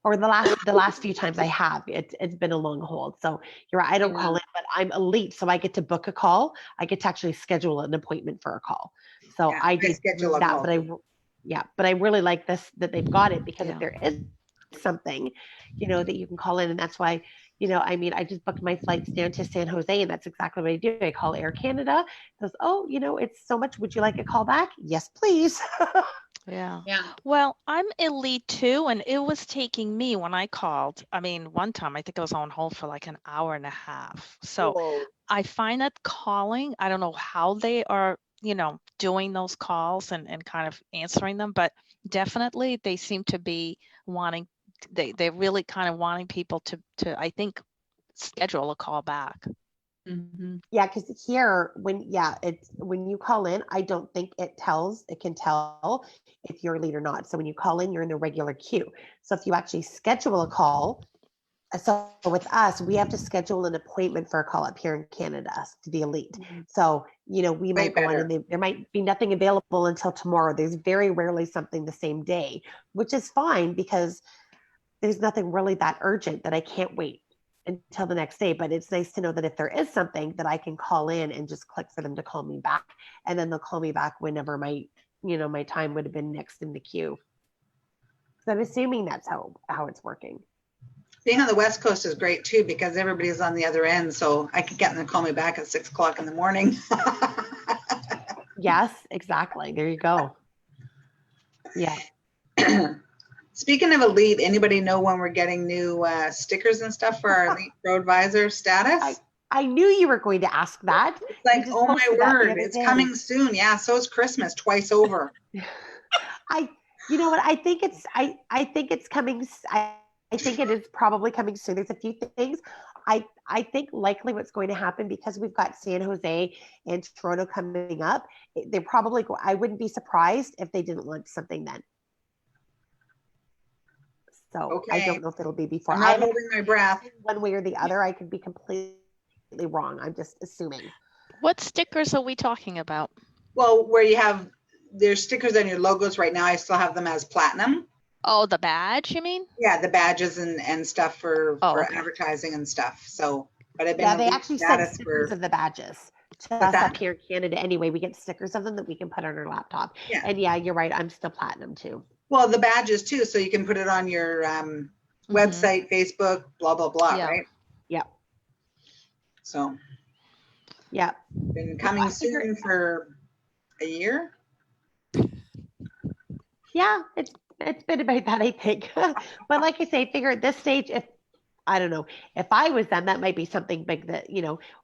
Or the last few times I have, it's been a long hold. So you're right, I don't call in, but I'm elite, so I get to book a call. I get to actually schedule an appointment for a call. So I did schedule that, but Yeah, but I really like this, that they've got it, because Yeah. if there is something, that you can call in. And that's why, I mean, I just booked my flights down to San Jose, and that's exactly what I do. I call Air Canada. It goes, oh, it's so much. Would you like a call back? Yes, please. Yeah. Yeah. Well, I'm elite too, and it was taking me when I called. I mean, one time I think I was on hold for like an hour and a half. So Whoa. I find that calling, I don't know how they are, doing those calls and kind of answering them, but definitely they seem to be wanting, they're really kind of wanting people to I think, schedule a call back. Mhm. Yeah, because here, it's when you call in, I don't think it can tell if you're a lead or not. So when you call in, you're in the regular queue. So if you actually schedule a call, so with us, we have to schedule an appointment for a call up here in Canada to the elite. So, we might go on, and there might be nothing available until tomorrow. There's very rarely something the same day, which is fine, because there's nothing really that urgent that I can't wait until the next day. But it's nice to know that if there is something, that I can call in and just click for them to call me back. And then they'll call me back whenever my time would have been next in the queue. So I'm assuming that's how it's working. Being on the West Coast is great too, because everybody's on the other end. So I could get them to call me back at 6 o'clock in the morning. Yes, exactly. There you go. Yeah. Speaking of elite, anybody know when we're getting new stickers and stuff for our elite roadvisor status? I knew you were going to ask that. It's like, oh my posted that the word, other it's day. coming soon. Yeah, so is Christmas twice over. You know what? I think it's coming. I think it is probably coming soon. There's a few things. I think likely what's going to happen, because we've got San Jose and Toronto coming up, they're probably, I wouldn't be surprised if they didn't launch something then. So Okay. I don't know if it'll be before. I'm not holding my breath. One way or the other. I could be completely wrong. I'm just assuming. What stickers are we talking about? Well, where you have, there's stickers on your logos right now. I still have them as platinum. Oh, the badge, you mean? Yeah, the badges and stuff for okay. advertising and stuff. So, but I've been Yeah, they actually sent status stickers of the badges to us up here in Canada. Anyway, we get stickers of them that we can put on our laptop. Yeah. And yeah, you're right. I'm still platinum too. Well, the badges too, so you can put it on your website, Facebook, blah blah blah, Yeah. right? Yeah. So. Yeah. Been coming soon for a year. Yeah, it's been about that, I think. But like I say, I figure at this stage, if I don't know, if I was them, that might be something big that,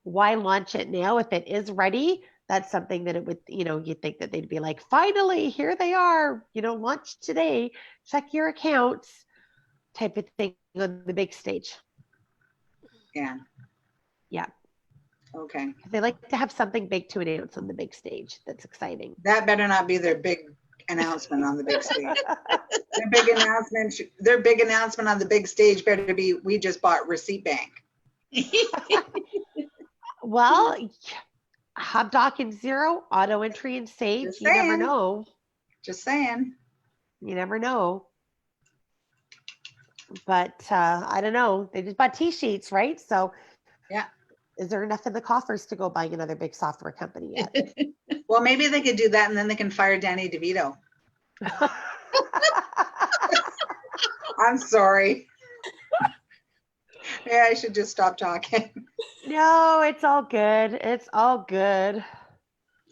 why launch it now? If it is ready, that's something that it would, you'd think that they'd be like, finally, here they are, launch today, check your accounts type of thing on the big stage. Yeah. Yeah. Okay. They like to have something big to announce on the big stage. That's exciting. That better not be their big announcement on the big stage. Their big announcement on the big stage better be, we just bought Receipt Bank. Well, HubDoc and Xero, auto entry and Sage. Just You never saying. know. Just saying. You never know. But I don't know. They just bought T-sheets, right? So yeah. Is there enough in the coffers to go buying another big software company yet? Well, maybe they could do that, and then they can fire Danny DeVito. I'm sorry. Yeah, I should just stop talking. No, it's all good. It's all good.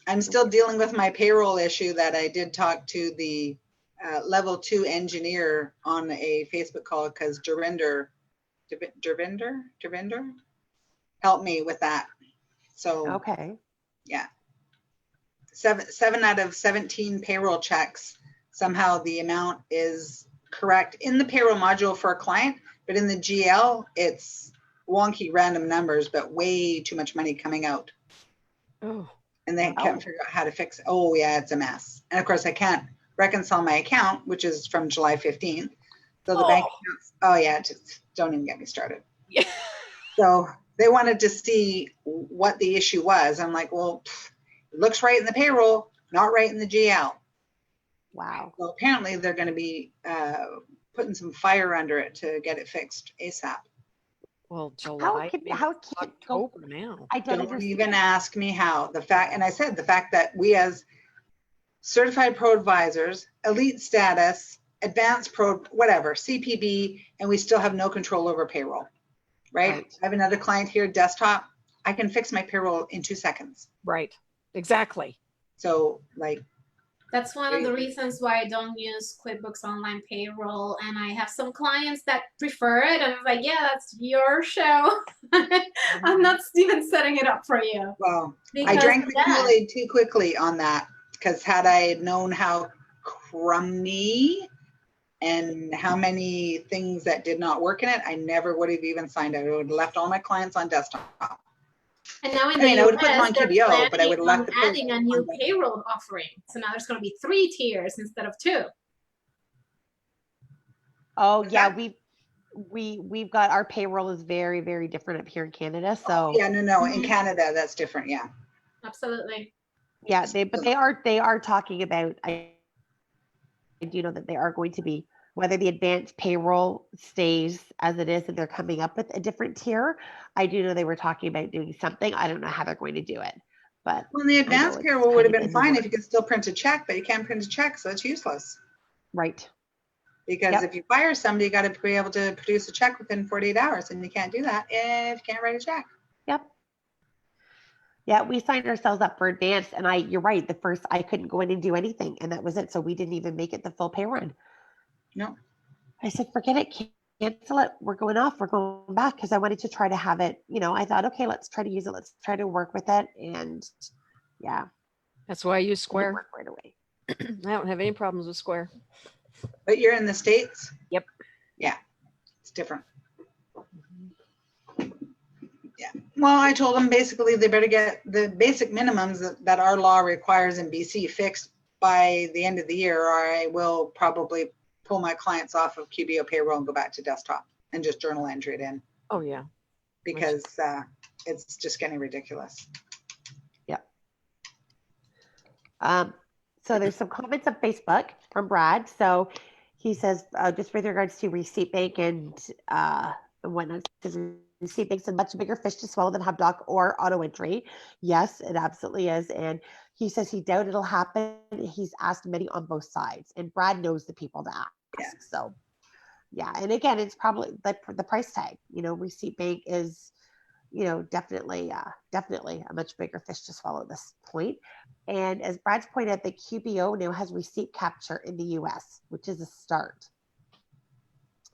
I'm still dealing with my payroll issue that I did talk to the level 2 engineer on a Facebook call, because Dervinder helped me with that. So okay. Yeah. 7 out of 17 payroll checks, somehow the amount is correct in the payroll module for a client, but in the GL, it's wonky random numbers, but way too much money coming out. Oh. And they can't figure out how to fix it. Oh yeah, it's a mess. And of course I can't reconcile my account, which is from July 15th. So the bank accounts, oh yeah, just don't even get me started. Yeah. So they wanted to see what the issue was. I'm like, well, it looks right in the payroll, not right in the GL. Wow. Well, apparently they're going to be putting some fire under it to get it fixed ASAP. Well, July, how can October now? I don't even ask me how. The fact that we as certified pro advisors, elite status, advanced pro, whatever, CPB, and we still have no control over payroll, right? Right. I have another client here, desktop. I can fix my payroll in 2 seconds. Right. Exactly. So like, That's one of the reasons why I don't use QuickBooks Online Payroll. And I have some clients that prefer it. And I'm like, yeah, that's your show. I'm not even setting it up for you. well, I Because drank the of that. Kool-Aid too quickly on that, because had I known how crummy and how many things that did not work in it, I never would have even signed up. I would have left all my clients on desktop. And now in I the mean, I would put them US, on they're QBO, but I planning would have on left the adding a new payroll offering. So now there's going to be 3 tiers instead of 2. Oh What's yeah, that? we've got our payroll is very, very different up here in Canada. So Yeah, no. In Mhm. Canada, that's different. Yeah. Absolutely. yeah, they are talking about, I do know that they are going to be, whether the advanced payroll stays as it is and they're coming up with a different tier. I do know they were talking about doing something. I don't know how they're going to do it, but Well, the I know advanced it's payroll would kind have of been in the fine if works. you could still print a check, but you can't print a check, so it's useless. Right. Because Yep. if you fire somebody, you got to be able to produce a check within 48 hours, and you can't do that if you can't write a check. Yep. Yeah, we signed ourselves up for advanced, and you're right. The first, I couldn't go in and do anything, and that was it. So we didn't even make it the full pay run. No. I said, forget it, cancel it. We're going off. We're going back, because I wanted to try to have it. I thought, okay, let's try to use it. Let's try to work with it, and yeah, That's why I use it didn't Square. work right away. I don't have any problems with Square. But you're in the States? Yep. Yeah, it's different. Yeah. Well, I told them basically they better get the basic minimums that our law requires in BC fixed by the end of the year, or I will probably pull my clients off of QBO payroll and go back to desktop and just journal entry it in, Oh yeah. because it's just getting ridiculous. Yep. So there's some comments on Facebook from Brad. So he says, just with regards to Receipt Bank and whatnot, says Receipt Bank's a much bigger fish to swallow than HubDoc or Auto Entry. Yes, it absolutely is. And he says he doubt it'll happen. He's asked many on both sides, and Brad knows the people to ask. Yeah. So yeah, and again, it's probably the price tag. Receipt Bank is, definitely a much bigger fish to swallow at this point. And as Brad's pointed out, the QBO now has receipt capture in the US, which is a start.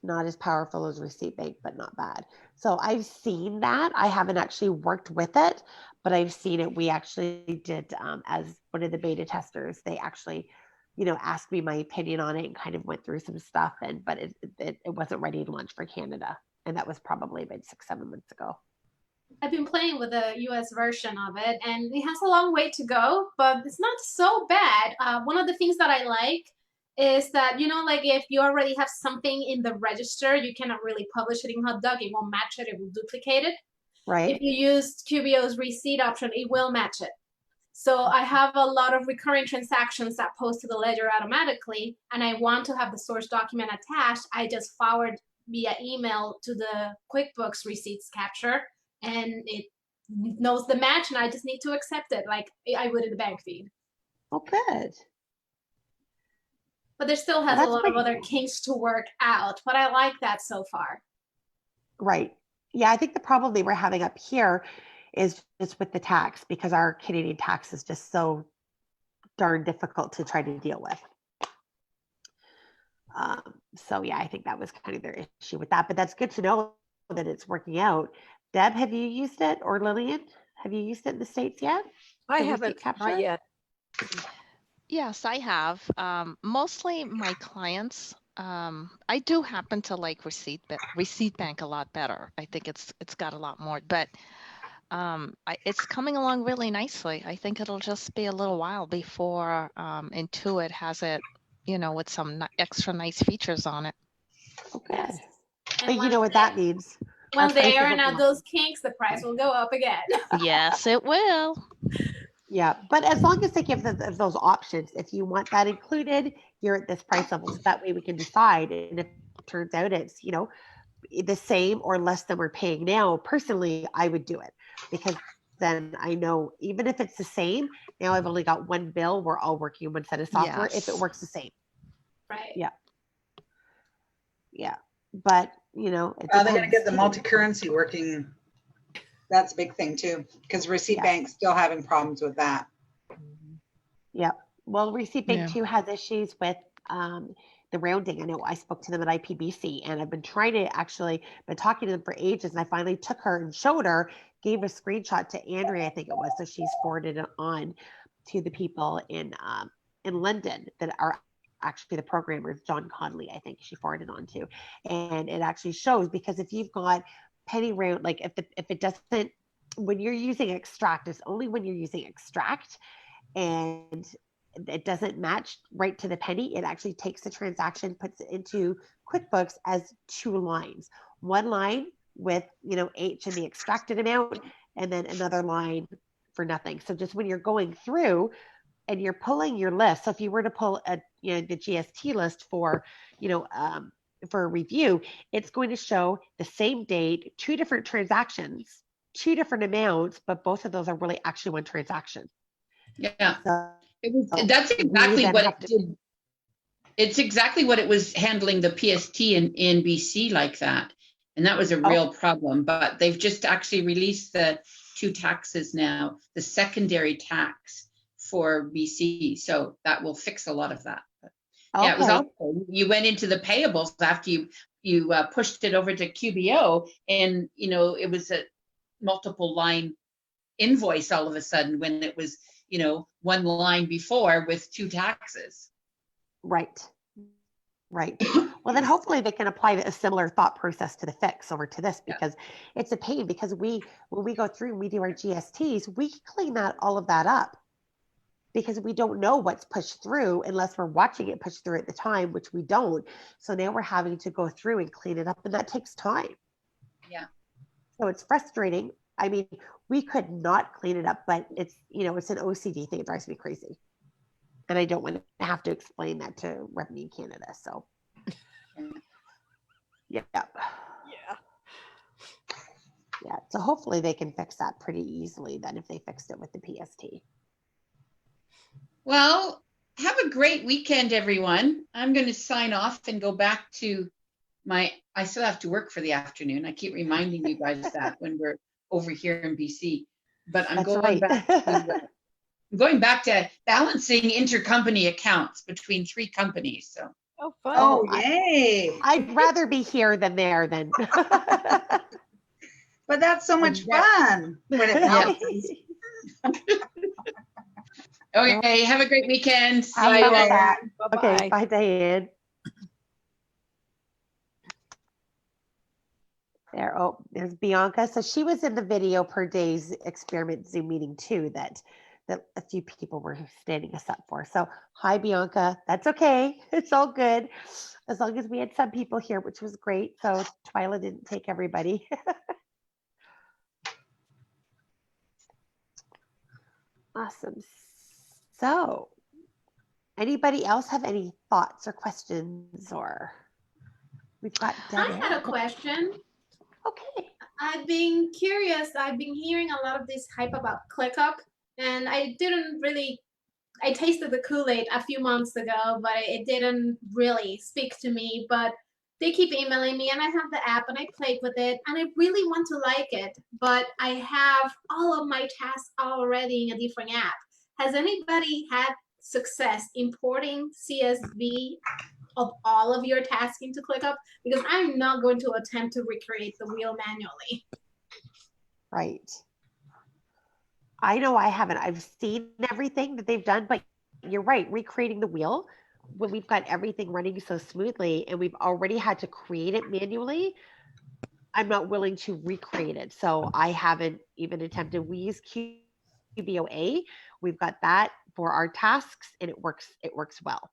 Not as powerful as Receipt Bank, but not bad. So I've seen that. I haven't actually worked with it, but I've seen it. We actually did, as one of the beta testers, they actually, asked me my opinion on it and kind of went through some stuff. But it wasn't ready to launch for Canada. And that was probably about 6-7 months ago. I've been playing with the US version of it, and it has a long way to go, but it's not so bad. One of the things that I like is that, like if you already have something in the register, you cannot really publish it in HotDoc. It won't match it. It will duplicate it. Right. If you use QBO's receipt option, it will match it. So I have a lot of recurring transactions that post to the ledger automatically, and I want to have the source document attached. I just forward via email to the QuickBooks receipts capture, and it knows the match, and I just need to accept it like I would in the bank feed. Oh, good. But there still has a lot of other kinks to work out, but I like that so far. Right. Yeah, I think the problem they were having up here is just with the tax, because our Canadian tax is just so darn difficult to try to deal with. So yeah, I think that was kind of their issue with that, but that's good to know that it's working out. Deb, have you used it, or Lillian, have you used it in the States yet? I The receipt haven't, capture? not yet. Yes, I have. Mostly my clients. I do happen to like Receipt Bank a lot better. I think it's got a lot more, but it's coming along really nicely. I think it'll just be a little while before Intuit has it, with some extra nice features on it. Okay. Yes. But you know what that means. When they prices iron will out go up. those kinks, the price will go up again. Yes, it will. Yeah, but as long as they give those options, if you want that included, you're at this price level. So that way we can decide. And if it turns out it's, the same or less than we're paying now, personally, I would do it, because then I know even if it's the same, now I've only got one bill. We're all working on one set of software if it Yes. works the same. Right. Yeah. Yeah. But, you know, it They got to depends get the too. multi-currency working. That's a big thing too, because Receipt Yeah. Bank's still having problems with that. Yeah. Well, Receipt Bank Yeah. too has issues with the rounding. I know I spoke to them at IPBC, and I've been trying to actually been talking to them for ages, and I finally took her and showed her, gave a screenshot to Andrea, I think it was, so she's forwarded it on to the people in London that are actually the programmers, John Conley, I think she forwarded on to, and it actually shows, because if you've got penny round, like if it doesn't, when you're using extract, it's only when you're using extract and it doesn't match right to the penny, it actually takes the transaction, puts it into QuickBooks as 2 lines. One line with, you know, H and the extracted amount, and then another line for nothing. So just when you're going through and you're pulling your list, so if you were to pull a, you know, the GST list for, you know, for a review, it's going to show the same date, 2 different transactions, 2 different amounts, but both of those are really actually one transaction. Yeah. So That's exactly then what have it to- did. It's exactly what it was handling the PST in BC like that. And that was a real problem, but they've just actually released the 2 taxes now, the secondary tax for BC. So that will fix a lot of that. Yeah, it was Okay. awful. You went into the payables after you pushed it over to QBO, and you know it was a multiple line invoice all of a sudden when it was, you know, 1 line before with 2 taxes. Right. Right. Well, then hopefully they can apply a similar thought process to the fix over to this, because it's a pain, because when we go through and we do our GSTs, we clean all of that up, because we don't know what's pushed through unless we're watching it push through at the time, which we don't. So now we're having to go through and clean it up, and that takes time. Yeah. So it's frustrating. I mean, we could not clean it up, but it's, you know, it's an OCD thing. It drives me crazy. And I don't want to have to explain that to Revenue Canada. So, yeah. So hopefully they can fix that pretty easily then, if they fixed it with the PST. Well, have a great weekend, everyone. I'm going to sign off and go back to I still have to work for the afternoon. I keep reminding you guys that when we're over here in BC, but I'm going back to balancing intercompany accounts between 3 companies. So. Oh, fun. Oh, yay. I'd rather be here than there then. But that's so much fun when it balances. Okay, have a great weekend. See Bye, you all. Diane. Bye-bye. Okay, bye, Diane. There, there's Bianca. So she was in the video per day's experiment Zoom meeting too, that a few people were standing us up for. So hi, Bianca. That's okay. It's all good. As long as we had some people here, which was great. So Twyla didn't take everybody. Awesome. So anybody else have any thoughts or questions, or we've got I had a question. Okay. I've been curious. I've been hearing a lot of this hype about ClickUp, and I tasted the Kool-Aid a few months ago, but it didn't really speak to me. But they keep emailing me, and I have the app, and I played with it, and I really want to like it, but I have all of my tasks already in a different app. Has anybody had success importing CSV of all of your tasks into ClickUp? Because I'm not going to attempt to recreate the wheel manually. Right. I know I haven't. I've seen everything that they've done, but you're right. Recreating the wheel when we've got everything running so smoothly and we've already had to create it manually, I'm not willing to recreate it. So I haven't even attempted. We use QBOA. We've got that for our tasks, and it works well.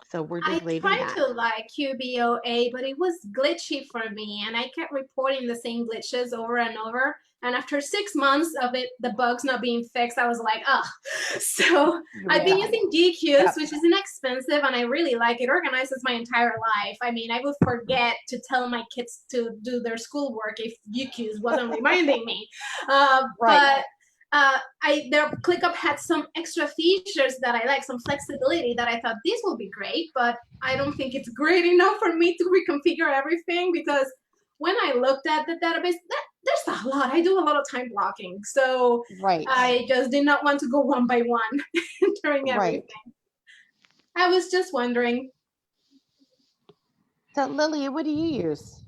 So we're just leaving that. I tried to like QBOA, but it was glitchy for me, and I kept reporting the same glitches over and over. And after 6 months of it, the bugs not being fixed, I was like, oh. So I've been using DQs, which is inexpensive, and I really like it. Organizes my entire life. I mean, I would forget to tell my kids to do their schoolwork if DQs wasn't reminding me. But their ClickUp had some extra features that I like, some flexibility that I thought this will be great, but I don't think it's great enough for me to reconfigure everything, because when I looked at the database, there's a lot. I do a lot of time blocking. So Right. I just did not want to go one by one entering everything. I was just wondering. So Lillian, what do you use?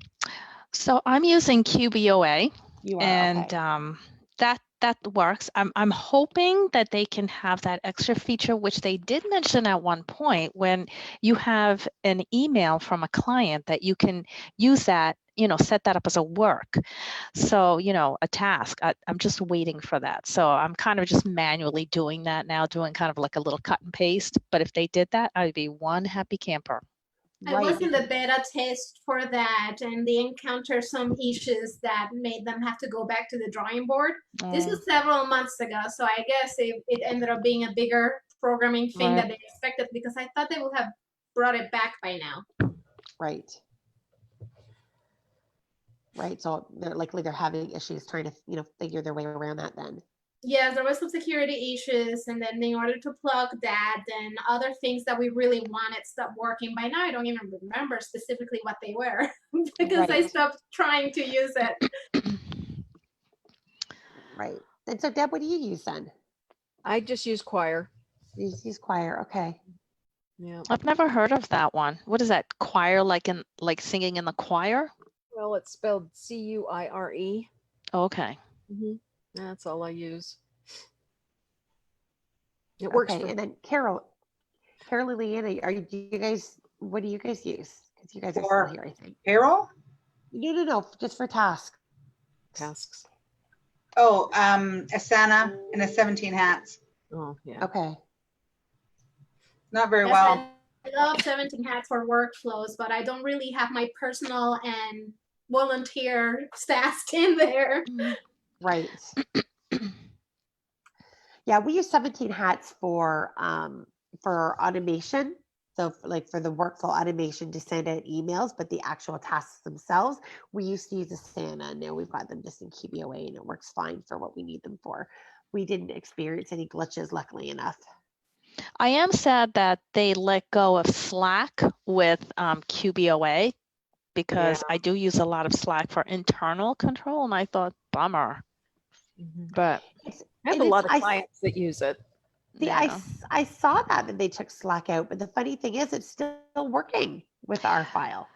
So I'm using QBOA, You are, and okay. that works. I'm hoping that they can have that extra feature, which they did mention at one point, when you have an email from a client, that you can use that, set that up as a work. So, a task. I'm just waiting for that. So I'm kind of just manually doing that now, doing kind of like a little cut and paste. But if they did that, I'd be one happy camper. I was in the beta test for that, and they encountered some issues that made them have to go back to the drawing board. This was several months ago, so I guess it ended up being a bigger programming thing that they expected, because I thought they would have brought it back by now. Right. So they're likely having issues trying to, figure their way around that then. Yes, there was some security issues, and then in order to plug that, then other things that we really wanted stopped working. By now, I don't even remember specifically what they were because I stopped trying to use it. Right. And so, Deb, what do you use then? I just use Choir. You use Choir, okay. Yeah. I've never heard of that one. What is that? Choir, like singing in the choir? Well, it's spelled CUIRE. Okay. Mm-hmm. That's all I use. It works. Okay, and then Carol, Leanna, do you guys? What do you guys use? Because you guys are still here, I think. Carol? No, just for tasks. Oh, Asana and a 17 hats. Oh, yeah. Okay. Not very well. I love 17 hats for workflows, but I don't really have my personal and volunteer stats in there. Right. Yeah, we use 17 hats for automation. So for the workflow automation to send out emails, but the actual tasks themselves, we used to use Asana. Now we've got them just in QBOA, and it works fine for what we need them for. We didn't experience any glitches, luckily enough. I am sad that they let go of Slack with QBOA, because I do use a lot of Slack for internal control, and I thought, bummer. But I have a lot of clients that use it. I saw that they took Slack out, but the funny thing is it's still working with our file.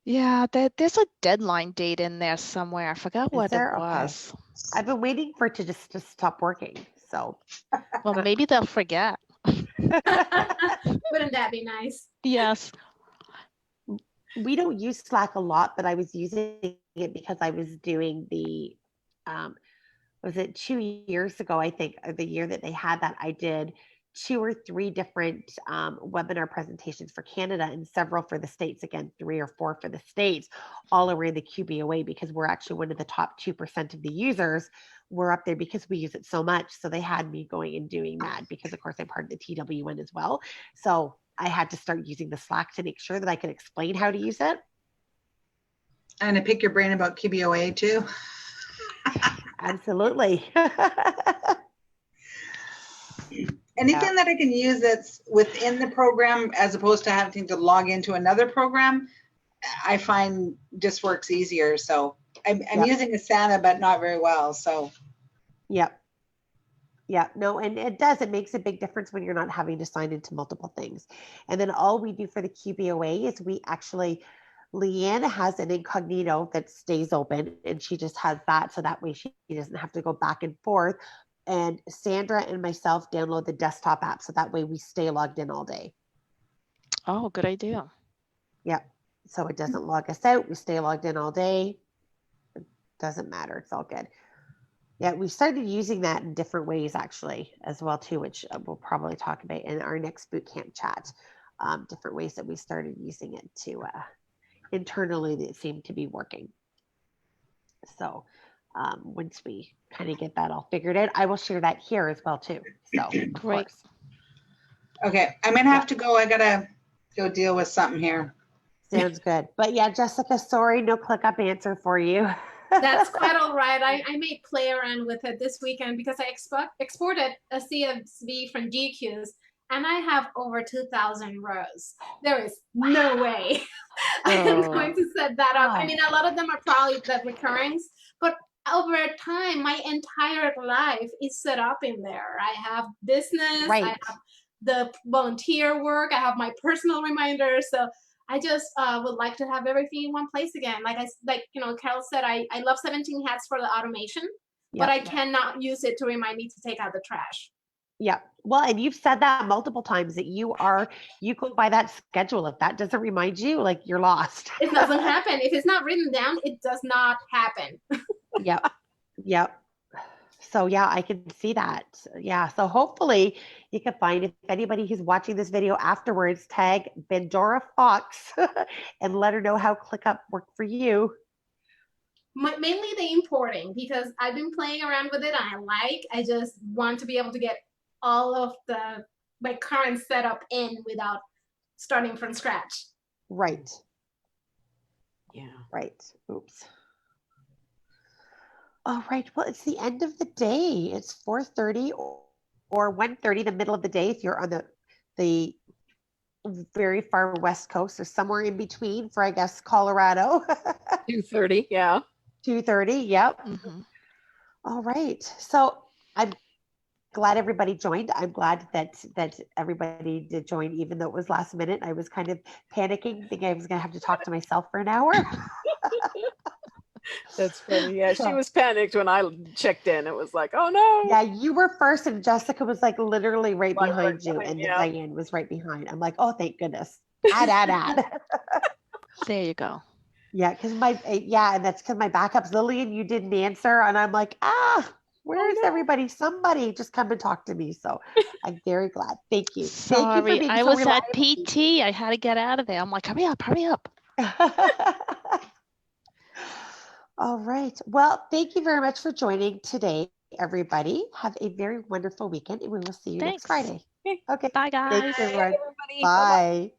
Yeah, there's a deadline date in there somewhere. I forgot what it was. Okay. I've been waiting for it to just stop working. So, well, maybe they'll forget. Wouldn't that be nice? Yes. We don't use Slack a lot, but I was using it because I was doing the, was it 2 years ago, I think, or the year that they had that, I did 2 or 3 different webinar presentations for Canada and several for the States, again, 3 or 4 for the States, all around the QBOA, because we're actually one of the top 2% of the users. We're up there because we use it so much. So they had me going and doing that because, of course, I'm part of the TWN as well. So I had to start using the Slack to make sure that I could explain how to use it. And to pick your brain about QBOA too. Absolutely. Anything that I can use that's within the program as opposed to having to log into another program, I find just works easier. So I'm using Asana, but not very well. So. Yep. Yeah, no, and it makes a big difference when you're not having to sign into multiple things. And then all we do for the QBOA is we actually, Leanne has an incognito that stays open, and she just has that. So that way she doesn't have to go back and forth. And Sandra and myself download the desktop app. So that way we stay logged in all day. Oh, good idea. Yeah. So it doesn't log us out. We stay logged in all day. It doesn't matter. It's all good. Yeah, we started using that in different ways actually as well too, which we'll probably talk about in our next bootcamp chat. Different ways that we started using it to internally that seemed to be working. So once we kind of get that all figured out, I will share that here as well too. So great. Okay, I'm gonna have to go. I gotta go deal with something here. Sounds good. But yeah, Jessica, sorry, no ClickUp answer for you. That's quite all right. I may play around with it this weekend because I exported a CSV from GQs and I have over 2,000 rows. There is no way I'm Oh. going to set that up. I Wow. mean, a lot of them are probably the recurrings, but over time, my entire life is set up in there. I have business, I Right. have the volunteer work, I have my personal reminders. So I just would like to have everything in one place again. Like Carol said, I love 17 hats for the automation, but I Yep. cannot use it to remind me to take out the trash. Yeah. Well, and you've said that multiple times that you go by that schedule. If that doesn't remind you, like you're lost. It doesn't happen. If it's not written down, it does not happen. Yep. Yep. So yeah, I can see that. Yeah. So hopefully you can find, if anybody who's watching this video afterwards, tag Bendora Fox and let her know how ClickUp worked for you. Mainly the importing, because I've been playing around with it and I just want to be able to get all of my current setup in without starting from scratch. Right. Yeah. Right. Oops. All right. Well, it's the end of the day. It's 4:30 or 1:30, the middle of the day if you're on the very far west coast or somewhere in between for, I guess, Colorado. 2:30. Yeah. 2:30. Yep. Mhm. All right. So I'm glad everybody joined. I'm glad that everybody did join, even though it was last minute. I was kind of panicking, thinking I was going to have to talk to myself for an hour. That's funny. Yeah, she So- was panicked when I checked in. It was like, oh no. Yeah, you were first, and Jessica was like literally right Right behind you, behind, and yeah. Diane was right behind. I'm like, oh, thank goodness. Add. There you go. Yeah, because and that's because my backups, Lillian, you didn't answer, and I'm like, where is no. everybody? Somebody just come and talk to me. So I'm very glad. Thank you. Thank you for Sorry, being I so was at reliable. PT. I had to get out of there. I'm like, hurry up, hurry up. All right. Well, thank you very much for joining today, everybody. Have a very wonderful weekend, and we will see you next Thanks. Friday. Okay. Bye, guys. Thanks, everyone. everybody. Bye.